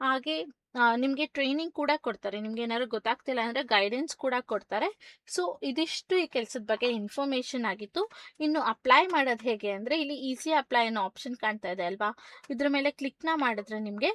ಹಾಗೆ ನಿಮಗೆ ಟ್ರೈನಿಂಗ್ ಕೂಡ ಕೊಡ್ತಾರೆ. ನಿಮ್ಗೆ ಏನಾದ್ರು ಗೊತ್ತಾಗ್ತಿಲ್ಲ ಅಂದರೆ ಗೈಡೆನ್ಸ್ ಕೂಡ ಕೊಡ್ತಾರೆ. ಸೊ ಇದಿಷ್ಟು ಈ ಕೆಲಸದ ಬಗ್ಗೆ ಇನ್ಫಾರ್ಮೇಷನ್ ಆಗಿತ್ತು. ಇನ್ನು ಅಪ್ಲೈ ಮಾಡೋದು ಹೇಗೆ ಅಂದರೆ, ಇಲ್ಲಿ ಈಸಿ ಅಪ್ಲೈ ಅನ್ನೋ ಆಪ್ಷನ್ ಕಾಣ್ತಾ ಇದೆ ಅಲ್ವಾ, ಇದ್ರ ಮೇಲೆ ಕ್ಲಿಕ್ನ ಮಾಡಿದ್ರೆ ನಿಮಗೆ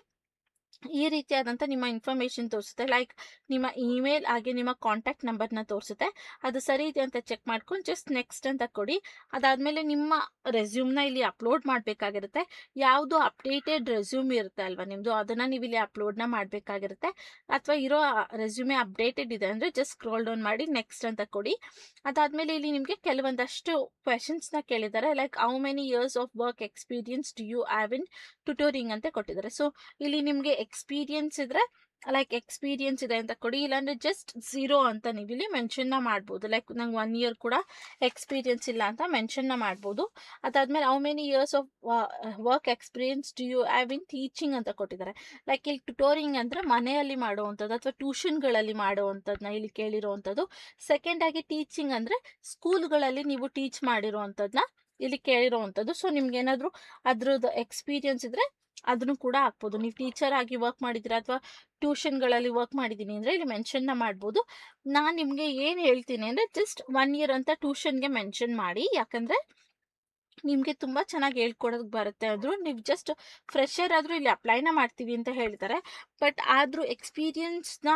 ಈ ರೀತಿಯಾದಂಥ ನಿಮ್ಮ ಇನ್ಫಾರ್ಮೇಷನ್ ತೋರಿಸುತ್ತೆ. ಲೈಕ್ ನಿಮ್ಮ ಇಮೇಲ್ ಹಾಗೆ ನಿಮ್ಮ ಕಾಂಟ್ಯಾಕ್ಟ್ ನಂಬರ್ನ ತೋರಿಸುತ್ತೆ. ಅದು ಸರಿ ಇದೆ ಅಂತ ಚೆಕ್ ಮಾಡ್ಕೊಂಡು ಜಸ್ಟ್ ನೆಕ್ಸ್ಟ್ ಅಂತ ಕೊಡಿ. ಅದಾದಮೇಲೆ ನಿಮ್ಮ ರೆಸ್ಯೂಮ್ನ ಇಲ್ಲಿ ಅಪ್ಲೋಡ್ ಮಾಡಬೇಕಾಗಿರುತ್ತೆ. ಯಾವುದು ಅಪ್ಡೇಟೆಡ್ ರೆಸ್ಯೂಮ್ ಇರುತ್ತೆ ಅಲ್ವಾ ನಿಮ್ಮದು, ಅದನ್ನು ನೀವು ಇಲ್ಲಿ ಅಪ್ಲೋಡ್ನ ಮಾಡಬೇಕಾಗಿರುತ್ತೆ. ಅಥವಾ ಇರೋ ರೆಸ್ಯೂಮೆ ಅಪ್ಡೇಟೆಡ್ ಇದೆ ಅಂದರೆ ಜಸ್ಟ್ ಸ್ಕ್ರೋಲ್ ಡೌನ್ ಮಾಡಿ ನೆಕ್ಸ್ಟ್ ಅಂತ ಕೊಡಿ. ಅದಾದಮೇಲೆ ಇಲ್ಲಿ ನಿಮಗೆ ಕೆಲವೊಂದಷ್ಟು ಕ್ವೆಶನ್ಸ್ನ ಕೇಳಿದ್ದಾರೆ. Like how many years of work experience do you have in tutoring ಅಂತ ಕೊಟ್ಟಿದ್ದಾರೆ. ಸೊ ಇಲ್ಲಿ ನಿಮಗೆ ಎಕ್ಸ್ಪೀರಿಯನ್ಸ್ ಇದ್ರೆ ಲೈಕ್ ಎಕ್ಸ್ಪೀರಿಯನ್ಸ್ ಇದೆ ಅಂತ ಕೊಡಿ, ಇಲ್ಲಾಂದರೆ ಜಸ್ಟ್ 0 ಅಂತ ನೀವು ಇಲ್ಲಿ ಮೆನ್ಷನ್ನ ಮಾಡ್ಬೋದು. ಲೈಕ್ ನಂಗೆ 1 ಇಯರ್ ಕೂಡ ಎಕ್ಸ್ಪೀರಿಯನ್ಸ್ ಇಲ್ಲ ಅಂತ ಮೆನ್ಷನ್ನ ಮಾಡ್ಬೋದು. ಅದಾದಮೇಲೆ how many years of work experience do you have in teaching ಅಂತ ಕೊಟ್ಟಿದ್ದಾರೆ. ಲೈಕ್ ಇಲ್ಲಿ ಟ್ಯುಟೋರಿಂಗ್ ಅಂದರೆ ಮನೆಯಲ್ಲಿ ಮಾಡುವಂಥದ್ದು ಅಥವಾ ಟ್ಯೂಷನ್ಗಳಲ್ಲಿ ಮಾಡುವಂಥದ್ದನ್ನ ಇಲ್ಲಿ ಕೇಳಿರುವಂಥದ್ದು. ಸೆಕೆಂಡ್ ಆಗಿ ಟೀಚಿಂಗ್ ಅಂದರೆ ಸ್ಕೂಲ್ಗಳಲ್ಲಿ ನೀವು ಟೀಚ್ ಮಾಡಿರುವಂಥದ್ದನ್ನ ಇಲ್ಲಿ ಕೇಳಿರುವಂಥದ್ದು. ಸೊ ನಿಮ್ಗೆ ಏನಾದರೂ ಅದ್ರದ್ದು ಎಕ್ಸ್ಪೀರಿಯನ್ಸ್ ಇದ್ರೆ ಅದನ್ನು ಕೂಡ ಹಾಕ್ಬೋದು. ನೀವು ಟೀಚರ್ ಆಗಿ ವರ್ಕ್ ಮಾಡಿದ್ದೀರಾ ಅಥವಾ ಟ್ಯೂಷನ್ಗಳಲ್ಲಿ ವರ್ಕ್ ಮಾಡಿದ್ದೀನಿ ಅಂದರೆ ಇಲ್ಲಿ ಮೆನ್ಷನ್ನ ಮಾಡ್ಬೋದು. ನಾನು ನಿಮಗೆ ಏನು ಹೇಳ್ತೀನಿ ಅಂದರೆ, ಜಸ್ಟ್ 1 ಇಯರ್ ಅಂತ ಟ್ಯೂಷನ್ಗೆ ಮೆನ್ಷನ್ ಮಾಡಿ. ಯಾಕಂದರೆ ನಿಮಗೆ ತುಂಬ ಚೆನ್ನಾಗಿ ಹೇಳ್ಕೊಡೋದಕ್ಕೆ ಬರುತ್ತೆ ಅಂದರು. ನೀವು ಜಸ್ಟ್ ಫ್ರೆಶರ್ ಆದರೂ ಇಲ್ಲಿ ಅಪ್ಲೈನ ಮಾಡ್ತೀವಿ ಅಂತ ಹೇಳ್ತಾರೆ. ಬಟ್ ಆದರೂ ಎಕ್ಸ್ಪೀರಿಯನ್ಸ್ನ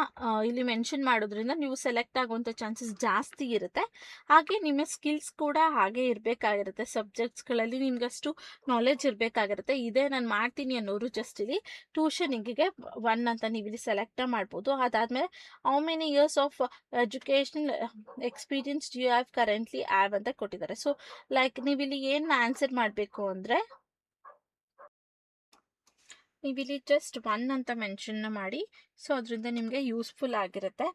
ಇಲ್ಲಿ ಮೆನ್ಷನ್ ಮಾಡೋದ್ರಿಂದ ನೀವು ಸೆಲೆಕ್ಟ್ ಆಗುವಂಥ ಚಾನ್ಸಸ್ ಜಾಸ್ತಿ ಇರುತ್ತೆ. ಹಾಗೆ ನಿಮ್ಮ ಸ್ಕಿಲ್ಸ್ ಕೂಡ ಹಾಗೆ ಇರಬೇಕಾಗಿರುತ್ತೆ. ಸಬ್ಜೆಕ್ಟ್ಸ್ಗಳಲ್ಲಿ ನಿಮಗಷ್ಟು ನಾಲೆಜ್ ಇರಬೇಕಾಗಿರುತ್ತೆ. ಇದೇ ನಾನು ಮಾಡ್ತೀನಿ ಅನ್ನೋರು ಜಸ್ಟ್ ಇಲ್ಲಿ ಟ್ಯೂಷನಿಗೆ 1 ಅಂತ ನೀವು ಇಲ್ಲಿ ಸೆಲೆಕ್ಟ್ ಮಾಡ್ಬೋದು. ಅದಾದಮೇಲೆ how many years of educational experience do you have currently have ಅಂತ ಕೊಟ್ಟಿದ್ದಾರೆ. ಸೊ ಲೈಕ್ ನೀವು ಇಲ್ಲಿ ಏನು ಆನ್ಸರ್ ಮಾಡಬೇಕು ಅಂದರೆ, ನೀವಿಲ್ಲಿ ಜಸ್ಟ್ 1 ಅಂತ ಮೆನ್ಷನ್ನ ಮಾಡಿ. ಸೊ ಅದರಿಂದ ನಿಮಗೆ ಯೂಸ್ಫುಲ್ ಆಗಿರುತ್ತೆ.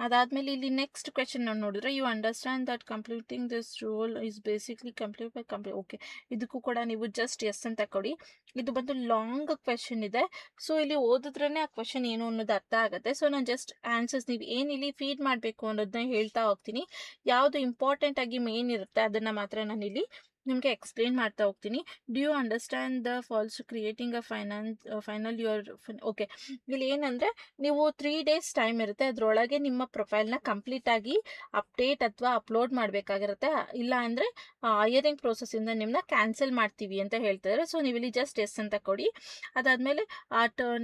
ಅದಾದಮೇಲೆ ಇಲ್ಲಿ ನೆಕ್ಸ್ಟ್ ಕ್ವೆಶನ್ ನಾವು ನೋಡಿದ್ರೆ, you understand that completing this role is basically complete. Okay, ಇದಕ್ಕೂ ಕೂಡ ನೀವು ಜಸ್ಟ್ ಎಸ್ ಅಂತ ಕೊಡಿ. ಇದು ಬಂದು ಲಾಂಗ್ ಕ್ವೆಶನ್ ಇದೆ. ಸೊ ಇಲ್ಲಿ ಓದಿದ್ರೇ ಆ ಕ್ವೆಶನ್ ಏನು ಅನ್ನೋದು ಅರ್ಥ ಆಗುತ್ತೆ. ಸೊ ನಾನು ಜಸ್ಟ್ ಆನ್ಸರ್ಸ್ ನೀವು ಏನು ಇಲ್ಲಿ ಫೀಡ್ ಮಾಡಬೇಕು ಅನ್ನೋದನ್ನ ಹೇಳ್ತಾ ಹೋಗ್ತೀನಿ. ಯಾವುದು ಇಂಪಾರ್ಟೆಂಟ್ ಆಗಿ ಮೇನ್ ಇರುತ್ತೆ ಅದನ್ನು ಮಾತ್ರ ನಾನು ಇಲ್ಲಿ ನಿಮಗೆ ಎಕ್ಸ್ಪ್ಲೇನ್ ಮಾಡ್ತಾ ಹೋಗ್ತೀನಿ. Do you understand the falls creating final your okay, ಇಲ್ಲಿ ಏನಂದರೆ ನೀವು 3 days ಟೈಮ್ ಇರುತ್ತೆ. ಅದರೊಳಗೆ ನಿಮ್ಮ ಪ್ರೊಫೈಲ್ನ ಕಂಪ್ಲೀಟಾಗಿ ಅಪ್ಡೇಟ್ ಅಥವಾ ಅಪ್ಲೋಡ್ ಮಾಡಬೇಕಾಗಿರುತ್ತೆ. ಇಲ್ಲ ಅಂದರೆ ಹೈಯರಿಂಗ್ ಪ್ರೋಸೆಸ್ಸಿಂದ ನಿಮ್ಮನ್ನ ಕ್ಯಾನ್ಸಲ್ ಮಾಡ್ತೀವಿ ಅಂತ ಹೇಳ್ತಿದ್ದಾರೆ. ಸೊ ನೀವು ಇಲ್ಲಿ ಜಸ್ಟ್ ಎಸ್ ಅಂತ ಕೊಡಿ. ಅದಾದಮೇಲೆ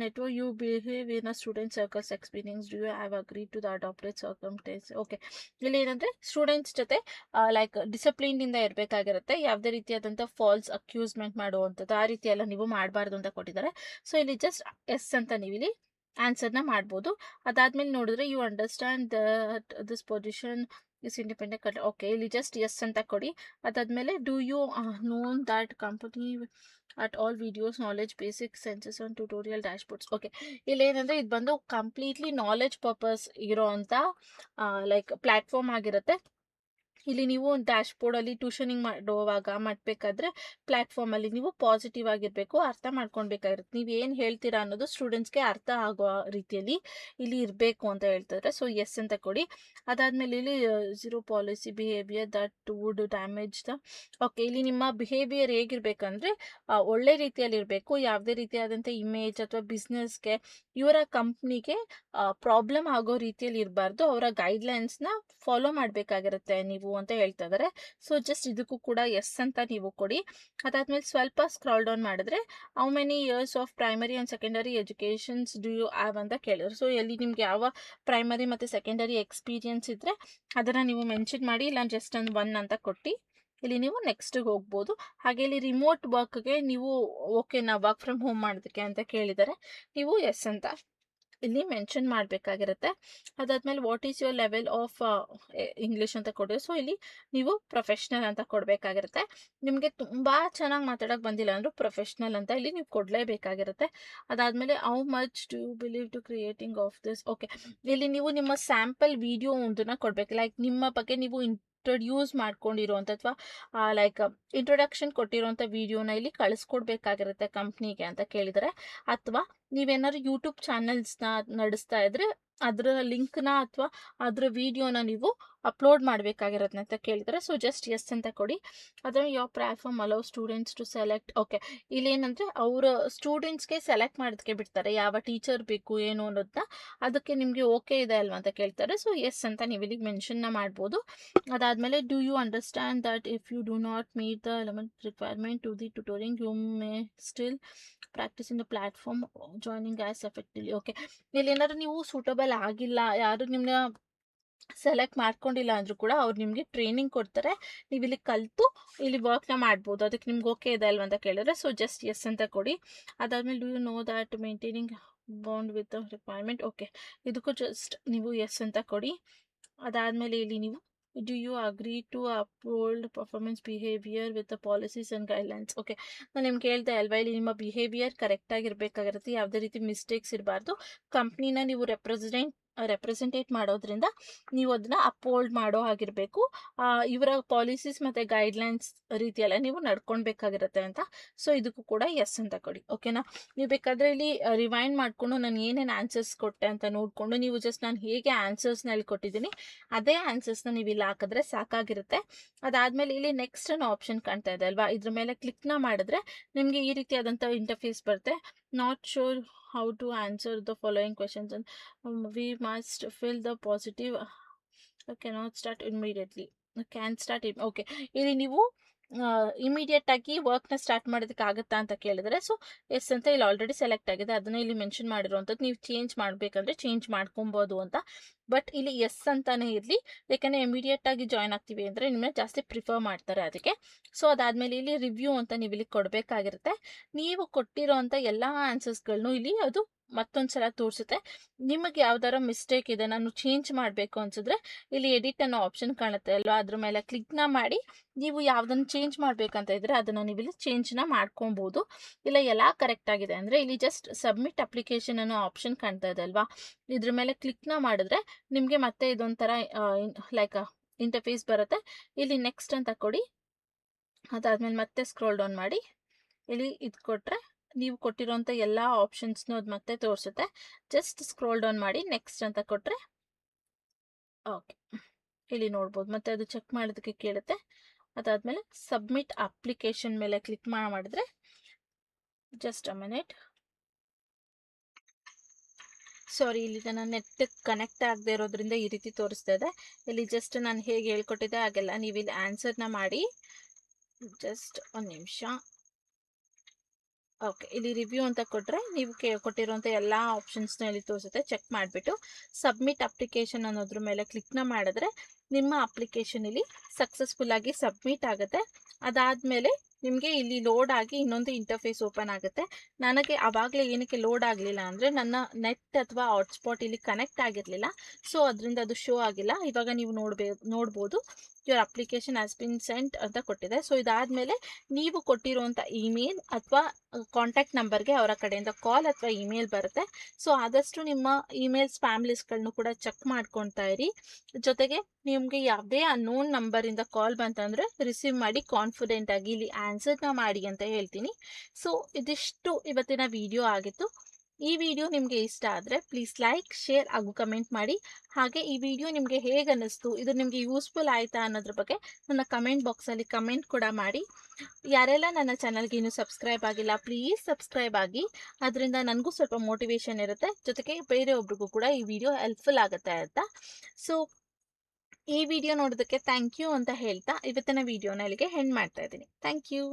network you behave in a student circles experience do you have agree to the adapted circumstances. Okay, ಇಲ್ಲಿ ಏನಂದರೆ ಸ್ಟೂಡೆಂಟ್ಸ್ ಜೊತೆ ಲೈಕ್ ಡಿಸಿಪ್ಲಿನ್ನಿಂದ ಇರಬೇಕಾಗಿರುತ್ತೆ. ಯಾವುದೇ ರೀತಿಯಾದಂಥ ಫಾಲ್ಸ್ ಅಕ್ಯೂಸ್ಮೆಂಟ್ ಮಾಡುವಂಥದ್ದು ಆ ರೀತಿ ಎಲ್ಲ ನೀವು ಮಾಡಬಾರ್ದು ಅಂತ ಕೊಟ್ಟಿದ್ದಾರೆ. ಸೊ ಇಲ್ಲಿ ಜಸ್ಟ್ ಎಸ್ ಅಂತ ನೀವು ಇಲ್ಲಿ ಆನ್ಸರ್ನ ಮಾಡ್ಬೋದು. ಅದಾದಮೇಲೆ ನೋಡಿದ್ರೆ, you understand that this position is independent. Okay, ಇಲ್ಲಿ ಜಸ್ಟ್ ಎಸ್ ಅಂತ ಕೊಡಿ. ಅದಾದಮೇಲೆ do you known that company at all videos knowledge basic senses on tutorial dashboards. Okay, ಇಲ್ಲಿ ಏನಂದರೆ ಇದು ಬಂದು ಕಂಪ್ಲೀಟ್ಲಿ ನಾಲೆಜ್ ಪರ್ಪಸ್ ಇರೋ ಅಂಥ ಲೈಕ್ ಪ್ಲ್ಯಾಟ್ಫಾರ್ಮ್ ಆಗಿರುತ್ತೆ. ಇಲ್ಲಿ ನೀವು ಡ್ಯಾಶ್ ಬೋರ್ಡಲ್ಲಿ ಟ್ಯೂಷನಿಂಗ್ ಮಾಡಬೇಕಾದ್ರೆ ಪ್ಲ್ಯಾಟ್ಫಾರ್ಮಲ್ಲಿ ನೀವು ಪಾಸಿಟಿವ್ ಆಗಿರಬೇಕು, ಅರ್ಥ ಮಾಡ್ಕೊಳ್ಬೇಕಾಗಿರುತ್ತೆ. ನೀವು ಏನು ಹೇಳ್ತೀರಾ ಅನ್ನೋದು ಸ್ಟೂಡೆಂಟ್ಸ್ಗೆ ಅರ್ಥ ಆಗೋ ರೀತಿಯಲ್ಲಿ ಇಲ್ಲಿ ಇರಬೇಕು ಅಂತ ಹೇಳ್ತಾರೆ. ಸೊ ಎಸ್ ಅಂತ ಕೊಡಿ. ಅದಾದಮೇಲೆ ಇಲ್ಲಿ zero policy behaviour that would damage the. Okay, ಇಲ್ಲಿ ನಿಮ್ಮ ಬಿಹೇವಿಯರ್ ಹೇಗಿರಬೇಕಂದ್ರೆ ಒಳ್ಳೆ ರೀತಿಯಲ್ಲಿ ಇರಬೇಕು. ಯಾವುದೇ ರೀತಿಯಾದಂಥ ಇಮೇಜ್ ಅಥವಾ ಬಿಸ್ನೆಸ್ಗೆ ಇವರ ಕಂಪ್ನಿಗೆ ಪ್ರಾಬ್ಲಮ್ ಆಗೋ ರೀತಿಯಲ್ಲಿ ಇರಬಾರ್ದು. ಅವರ ಗೈಡ್ಲೈನ್ಸ್ನ ಫಾಲೋ ಮಾಡಬೇಕಾಗಿರುತ್ತೆ ನೀವು ಅಂತ ಹೇಳ್ತಾ ಇದ್ದಾರೆ. ಸೊ ಜಸ್ಟ್ ಇದಕ್ಕೂ ಕೂಡ ಎಸ್ ಅಂತ ನೀವು ಕೊಡಿ. ಅದಾದ್ಮೇಲೆ ಸ್ವಲ್ಪ ಸ್ಕ್ರಾಲ್ ಡೌನ್ ಮಾಡಿದ್ರೆ how many years of primary and secondary educations do you have ಅಂತ ಕೇಳಿದ್ರು. ಸೊ ಎಲ್ಲಿ ನಿಮ್ಗೆ ಯಾವ ಪ್ರೈಮರಿ ಮತ್ತು ಸೆಕೆಂಡರಿ ಎಕ್ಸ್ಪೀರಿಯನ್ಸ್ ಇದ್ದರೆ ಅದನ್ನು ನೀವು ಮೆನ್ಷನ್ ಮಾಡಿ, ಇಲ್ಲ ಜಸ್ಟ್ ಒಂದು 1 ಅಂತ ಕೊಟ್ಟು ಇಲ್ಲಿ ನೀವು ನೆಕ್ಸ್ಟಿಗೆ ಹೋಗ್ಬೋದು. ಹಾಗೆ ಇಲ್ಲಿ ರಿಮೋಟ್ ವರ್ಕ್ಗೆ ನೀವು ಓಕೆನಾ, ವರ್ಕ್ ಫ್ರಮ್ ಹೋಮ್ ಮಾಡೋದಕ್ಕೆ ಅಂತ ಕೇಳಿದರೆ ನೀವು ಎಸ್ ಅಂತ ಇಲ್ಲಿ ಮೆನ್ಷನ್ ಮಾಡಬೇಕಾಗಿರುತ್ತೆ. ಅದಾದಮೇಲೆ what is your level of English ಅಂತ ಕೊಡಿ. ಸೊ ಇಲ್ಲಿ ನೀವು ಪ್ರೊಫೆಷ್ನಲ್ ಅಂತ ಕೊಡಬೇಕಾಗಿರುತ್ತೆ. ನಿಮಗೆ ತುಂಬ ಚೆನ್ನಾಗಿ ಮಾತಾಡೋಕ್ಕೆ ಬಂದಿಲ್ಲ ಅಂದರೂ ಪ್ರೊಫೆಷ್ನಲ್ ಅಂತ ಇಲ್ಲಿ ನೀವು ಕೊಡಲೇಬೇಕಾಗಿರುತ್ತೆ. ಅದಾದಮೇಲೆ how much do you believe to creating of this. Okay, ಇಲ್ಲಿ ನೀವು ನಿಮ್ಮ ಸ್ಯಾಂಪಲ್ ವಿಡಿಯೋ ಒಂದನ್ನು ಕೊಡಬೇಕು. ಲೈಕ್ ನಿಮ್ಮ ಬಗ್ಗೆ ನೀವು ಇಂಟ್ರೊಡ್ಯೂಸ್ ಮಾಡ್ಕೊಂಡಿರೋಂಥ ಅಥವಾ ಲೈಕ್ ಇಂಟ್ರೊಡಕ್ಷನ್ ಕೊಟ್ಟಿರೋಂಥ ವಿಡಿಯೋನ ಇಲ್ಲಿ ಕಳಿಸ್ಕೊಡ್ಬೇಕಾಗಿರುತ್ತೆ ಕಂಪ್ನಿಗೆ ಅಂತ ಕೇಳಿದರೆ. ಅಥವಾ ನೀವೇನಾದ್ರು ಯೂಟ್ಯೂಬ್ ಚಾನಲ್ಸ್ನ ನಡೆಸ್ತಾ ಇದ್ರೆ ಅದರ ಲಿಂಕ್ನ ಅಥವಾ ಅದರ ವಿಡಿಯೋನ ನೀವು ಅಪ್ಲೋಡ್ ಮಾಡಬೇಕಾಗಿರುತ್ತೆ ಅಂತ ಕೇಳಿದರೆ. ಸೊ ಜಸ್ಟ್ ಎಸ್ ಅಂತ ಕೊಡಿ. ಅದರ ಯಾವ platform allow students to select. Okay, ಇಲ್ಲೇನಂದರೆ ಅವರ ಸ್ಟೂಡೆಂಟ್ಸ್ಗೆ ಸೆಲೆಕ್ಟ್ ಮಾಡೋದಕ್ಕೆ ಬಿಡ್ತಾರೆ, ಯಾವ ಟೀಚರ್ ಬೇಕು ಏನು ಅನ್ನೋದನ್ನ. ಅದಕ್ಕೆ ನಿಮಗೆ ಓಕೆ ಇದೆ ಅಲ್ವಾ ಅಂತ ಕೇಳ್ತಾರೆ. ಸೊ ಎಸ್ ಅಂತ ನೀವು ಇಲ್ಲಿಗೆ ಮೆನ್ಷನ್ನ ಮಾಡ್ಬೋದು. ಅದಾದಮೇಲೆ do you understand that if you do not meet the element requirement to the tutoring you may still practice in the platform joining as effectively. Okay, ಇಲ್ಲಿ ಏನಾದ್ರು ನೀವು ಸೂಟಬಲ್ ಆಗಿಲ್ಲ, ಯಾರು ನಿಮ್ಮನ್ನ ಸೆಲೆಕ್ಟ್ ಮಾಡ್ಕೊಂಡಿಲ್ಲ ಅಂದರೂ ಕೂಡ ಅವ್ರು ನಿಮಗೆ ಟ್ರೈನಿಂಗ್ ಕೊಡ್ತಾರೆ, ನೀವು ಇಲ್ಲಿ ಕಲಿತು ಇಲ್ಲಿ ವರ್ಕ್ನ ಮಾಡ್ಬೋದು. ಅದಕ್ಕೆ ನಿಮ್ಗೆ ಓಕೆ ಇದೆ ಅಲ್ವ ಅಂತ ಕೇಳಿದ್ರೆ ಸೊ ಜಸ್ಟ್ ಎಸ್ ಅಂತ ಕೊಡಿ. ಅದಾದಮೇಲೆ do you know that maintaining bond with the requirement. Okay, ಇದಕ್ಕೂ ಜಸ್ಟ್ ನೀವು ಎಸ್ ಅಂತ ಕೊಡಿ. ಅದಾದಮೇಲೆ ಇಲ್ಲಿ ನೀವು do you agree to uphold performance behaviour with the policies and guidelines. Okay, ನಾನು ನಿಮ್ಗೆ ಹೇಳ್ದೆ ಅಲ್ವಾ, ಇಲ್ಲಿ ನಿಮ್ಮ ಬಿಹೇವಿಯರ್ ಕರೆಕ್ಟಾಗಿರಬೇಕಾಗಿರುತ್ತೆ, ಯಾವುದೇ ರೀತಿ ಮಿಸ್ಟೇಕ್ಸ್ ಇರಬಾರ್ದು. ಕಂಪ್ನಿನ ನೀವು ರೆಪ್ರೆಸೆಂಟೇಟ್ ಮಾಡೋದ್ರಿಂದ ನೀವು ಅದನ್ನ ಅಪ್ಹೋಲ್ಡ್ ಮಾಡೋ ಆಗಿರಬೇಕು. ಇವರ ಪಾಲಿಸೀಸ್ ಮತ್ತು ಗೈಡ್ಲೈನ್ಸ್ ರೀತಿಯೆಲ್ಲ ನೀವು ನಡ್ಕೊಳ್ಬೇಕಾಗಿರುತ್ತೆ ಅಂತ. ಸೊ ಇದಕ್ಕೂ ಕೂಡ ಎಸ್ ಅಂತ ಕೊಡಿ. ಓಕೆನಾ, ನೀವು ಬೇಕಾದರೆ ಇಲ್ಲಿ ರಿವೈಂಡ್ ಮಾಡಿಕೊಂಡು ನಾನು ಏನೇನು ಆನ್ಸರ್ಸ್ ಕೊಟ್ಟೆ ಅಂತ ನೋಡಿಕೊಂಡು ನೀವು ಜಸ್ಟ್ ನಾನು ಹೇಗೆ ಆನ್ಸರ್ಸ್ನ ಹೇಳ್ಕೊಟ್ಟಿದ್ದೀನಿ ಅದೇ ಆನ್ಸರ್ಸ್ನ ನೀವು ಇಲ್ಲಿ ಹಾಕಿದ್ರೆ ಸಾಕಾಗಿರುತ್ತೆ. ಅದಾದಮೇಲೆ ಇಲ್ಲಿ ನೆಕ್ಸ್ಟ್ ಅನ್ನೋ ಆಪ್ಷನ್ ಕಾಣ್ತಾ ಇದೆ ಅಲ್ವಾ, ಇದ್ರ ಮೇಲೆ ಕ್ಲಿಕ್ನ ಮಾಡಿದ್ರೆ ನಿಮಗೆ ಈ ರೀತಿಯಾದಂಥ ಇಂಟರ್ಫೇಸ್ ಬರುತ್ತೆ. Not sure how to answer the following questions and we must fill the positive cannot start immediately can start it. Okay, ಇಲ್ಲಿ ನೀವು ಇಮಿಡಿಯೇಟ್ ಆಗಿ ವರ್ಕ್ನ ಸ್ಟಾರ್ಟ್ ಮಾಡೋದಕ್ಕೆ ಆಗುತ್ತಾ ಅಂತ ಕೇಳಿದರೆ ಸೊ ಎಸ್ ಅಂತ ಇಲ್ಲಿ ಆಲ್ರೆಡಿ ಸೆಲೆಕ್ಟ್ ಆಗಿದೆ, ಅದನ್ನು ಇಲ್ಲಿ ಮೆನ್ಷನ್ ಮಾಡಿರೋವಂಥದ್ದು. ನೀವು ಚೇಂಜ್ ಮಾಡಬೇಕಂದ್ರೆ ಚೇಂಜ್ ಮಾಡ್ಕೊಬೋದು ಅಂತ. ಬಟ್ ಇಲ್ಲಿ ಎಸ್ ಅಂತಾನೆ ಇರಲಿ, ಯಾಕಂದರೆ ಇಮಿಡಿಯೇಟ್ ಆಗಿ ಜಾಯ್ನ್ ಆಗ್ತೀವಿ ಅಂದರೆ ನಿಮ್ಮನ್ನ ಜಾಸ್ತಿ ಪ್ರಿಫರ್ ಮಾಡ್ತಾರೆ ಅದಕ್ಕೆ. ಸೊ ಅದಾದಮೇಲೆ ಇಲ್ಲಿ ರಿವ್ಯೂ ಅಂತ ನೀವು ಇಲ್ಲಿ ಕೊಡಬೇಕಾಗಿರುತ್ತೆ. ನೀವು ಕೊಟ್ಟಿರೋವಂಥ ಎಲ್ಲ ಆನ್ಸರ್ಸ್ಗಳನ್ನು ಇಲ್ಲಿ ಅದು ಮತ್ತೊಂದು ಸಲ ತೋರಿಸುತ್ತೆ. ನಿಮಗೆ ಯಾವ್ದಾರ ಮಿಸ್ಟೇಕ್ ಇದೆ, ನಾನು ಚೇಂಜ್ ಮಾಡಬೇಕು ಅನ್ಸಿದ್ರೆ ಇಲ್ಲಿ ಎಡಿಟ್ ಅನ್ನೋ ಆಪ್ಷನ್ ಕಾಣುತ್ತೆ ಅಲ್ವಾ, ಅದ್ರ ಮೇಲೆ ಕ್ಲಿಕ್ನ ಮಾಡಿ ನೀವು ಯಾವುದನ್ನು ಚೇಂಜ್ ಮಾಡಬೇಕಂತ ಇದ್ರೆ ಅದನ್ನು ನೀವು ಇಲ್ಲಿ ಚೇಂಜ್ನ ಮಾಡ್ಕೊಬೋದು. ಇಲ್ಲ ಎಲ್ಲ ಕರೆಕ್ಟ್ ಆಗಿದೆ ಅಂದರೆ ಇಲ್ಲಿ ಜಸ್ಟ್ ಸಬ್ಮಿಟ್ ಅಪ್ಲಿಕೇಶನ್ ಅನ್ನೋ ಆಪ್ಷನ್ ಕಾಣ್ತಾ ಇದೆ ಅಲ್ವಾ, ಇದ್ರ ಮೇಲೆ ಕ್ಲಿಕ್ನ ಮಾಡಿದ್ರೆ ನಿಮಗೆ ಮತ್ತೆ ಇದೊಂಥರ ಲೈಕ್ ಇಂಟರ್ಫೇಸ್ ಬರುತ್ತೆ. ಇಲ್ಲಿ ನೆಕ್ಸ್ಟ್ ಅಂತ ಕೊಡಿ. ಅದಾದಮೇಲೆ ಮತ್ತೆ ಸ್ಕ್ರೋಲ್ ಡೌನ್ ಮಾಡಿ ಇಲ್ಲಿ ಇದು ಕೊಟ್ಟರೆ ನೀವು ಕೊಟ್ಟಿರೋಂಥ ಎಲ್ಲ ಆಪ್ಷನ್ಸ್ನೂ ಅದು ಮತ್ತೆ ತೋರಿಸುತ್ತೆ. ಜಸ್ಟ್ ಸ್ಕ್ರೋಲ್ ಡೌನ್ ಮಾಡಿ ನೆಕ್ಸ್ಟ್ ಅಂತ ಕೊಟ್ಟರೆ ಓಕೆ, ಇಲ್ಲಿ ನೋಡ್ಬೋದು. ಮತ್ತೆ ಅದು ಚೆಕ್ ಮಾಡೋದಕ್ಕೆ ಕೇಳುತ್ತೆ. ಅದಾದಮೇಲೆ ಸಬ್ಮಿಟ್ ಅಪ್ಲಿಕೇಶನ್ ಮೇಲೆ ಕ್ಲಿಕ್ ಮಾಡಿದ್ರೆ ಜಸ್ಟ್ ಅ ಮಿನಿಟ್, ಸಾರಿ ಇಲ್ಲಿ ನನ್ನ ನೆಟ್ ಕನೆಕ್ಟ್ ಆಗದೆ ಇರೋದ್ರಿಂದ ಈ ರೀತಿ ತೋರಿಸ್ತಾ ಇದೆ. ಇಲ್ಲಿ ಜಸ್ಟ್ ನಾನು ಹೇಗೆ ಹೇಳ್ಕೊಟ್ಟಿದ್ದೆ ಹಾಗೆಲ್ಲ ನೀವು ಇಲ್ಲಿ ಆನ್ಸರ್ನ ಮಾಡಿ. ಜಸ್ಟ್ ಒಂದು ನಿಮಿಷ. ಓಕೆ, ಇಲ್ಲಿ ರಿವ್ಯೂ ಅಂತ ಕೊಟ್ಟರೆ ನೀವು ಕೊಟ್ಟಿರುವಂಥ ಎಲ್ಲ ಆಪ್ಷನ್ಸ್ನ ಇಲ್ಲಿ ತೋರಿಸುತ್ತೆ. ಚೆಕ್ ಮಾಡಿಬಿಟ್ಟು ಸಬ್ಮಿಟ್ ಅಪ್ಲಿಕೇಶನ್ ಅನ್ನೋದ್ರ ಮೇಲೆ ಕ್ಲಿಕ್ನ ಮಾಡಿದ್ರೆ ನಿಮ್ಮ ಅಪ್ಲಿಕೇಶನ್ ಇಲ್ಲಿ ಸಕ್ಸಸ್ಫುಲ್ಲಾಗಿ ಸಬ್ಮಿಟ್ ಆಗುತ್ತೆ. ಅದಾದಮೇಲೆ ನಿಮಗೆ ಇಲ್ಲಿ ಲೋಡ್ ಆಗಿ ಇನ್ನೊಂದು ಇಂಟರ್ಫೇಸ್ ಓಪನ್ ಆಗುತ್ತೆ. ನನಗೆ ಆವಾಗಲೇ ಏನಕ್ಕೆ ಲೋಡ್ ಆಗಲಿಲ್ಲ ಅಂದರೆ ನನ್ನ ನೆಟ್ ಅಥವಾ ಹಾಟ್ಸ್ಪಾಟ್ ಇಲ್ಲಿ ಕನೆಕ್ಟ್ ಆಗಿರಲಿಲ್ಲ. ಸೊ ಅದರಿಂದ ಅದು ಶೋ ಆಗಿಲ್ಲ. ಇವಾಗ ನೀವು ನೋಡ್ಬೋದು your application has been scent ಅಂತ ಕೊಟ್ಟಿದೆ. ಸೊ ಇದಾದಮೇಲೆ ನೀವು ಕೊಟ್ಟಿರುವಂಥ ಇಮೇಲ್ ಅಥವಾ ಕಾಂಟ್ಯಾಕ್ಟ್ ನಂಬರ್ಗೆ ಅವರ ಕಡೆಯಿಂದ ಕಾಲ್ ಅಥವಾ ಇಮೇಲ್ ಬರುತ್ತೆ. ಸೊ ಆದಷ್ಟು ನಿಮ್ಮ ಇಮೇಲ್ ಸ್ಪ್ಯಾಮ್ ಲಿಸ್ಟ್ಗಳನ್ನು ಕೂಡ ಚೆಕ್ ಮಾಡ್ಕೊತಾ ಇರಿ. ಜೊತೆಗೆ ನಿಮಗೆ ಯಾವುದೇ ಅನ್ನೋನ್ ನಂಬರಿಂದ ಕಾಲ್ ಬಂತಂದರೆ ರಿಸೀವ್ ಮಾಡಿ ಕಾನ್ಫಿಡೆಂಟ್ ಆಗಿ ಇಲ್ಲಿ ಆನ್ಸರ್ನ ಮಾಡಿ ಅಂತ ಹೇಳ್ತೀನಿ. ಸೊ ಇದಿಷ್ಟು ಇವತ್ತಿನ ವಿಡಿಯೋ ಆಗಿತ್ತು. ಈ ವಿಡಿಯೋ ನಿಮಗೆ ಇಷ್ಟ ಆದರೆ ಪ್ಲೀಸ್ ಲೈಕ್, ಶೇರ್ ಹಾಗೂ ಕಮೆಂಟ್ ಮಾಡಿ. ಹಾಗೆ ಈ ವಿಡಿಯೋ ನಿಮಗೆ ಹೇಗೆ ಅನ್ನಿಸ್ತು, ಇದು ನಿಮಗೆ ಯೂಸ್ಫುಲ್ ಆಯಿತಾ ಅನ್ನೋದ್ರ ಬಗ್ಗೆ ನನ್ನ ಕಮೆಂಟ್ ಬಾಕ್ಸಲ್ಲಿ ಕಮೆಂಟ್ ಕೂಡ ಮಾಡಿ. ಯಾರೆಲ್ಲ ನನ್ನ ಚಾನಲ್ಗೆ ಇನ್ನೂ ಸಬ್ಸ್ಕ್ರೈಬ್ ಆಗಿಲ್ಲ ಪ್ಲೀಸ್ ಸಬ್ಸ್ಕ್ರೈಬ್ ಆಗಿ. ಅದರಿಂದ ನನಗೂ ಸ್ವಲ್ಪ ಮೋಟಿವೇಶನ್ ಇರುತ್ತೆ, ಜೊತೆಗೆ ಬೇರೆಯೊಬ್ರಿಗೂ ಕೂಡ ಈ ವಿಡಿಯೋ ಹೆಲ್ಪ್ಫುಲ್ ಆಗುತ್ತೆ ಅಂತ. ಸೊ ಈ ವಿಡಿಯೋ ನೋಡೋದಕ್ಕೆ ಥ್ಯಾಂಕ್ ಯು ಅಂತ ಹೇಳ್ತಾ ಇವತ್ತಿನ ವಿಡಿಯೋನ ಇಲ್ಲಿಗೆ ಎಂಡ್ ಮಾಡ್ತಾ ಇದ್ದೀನಿ. Thank you.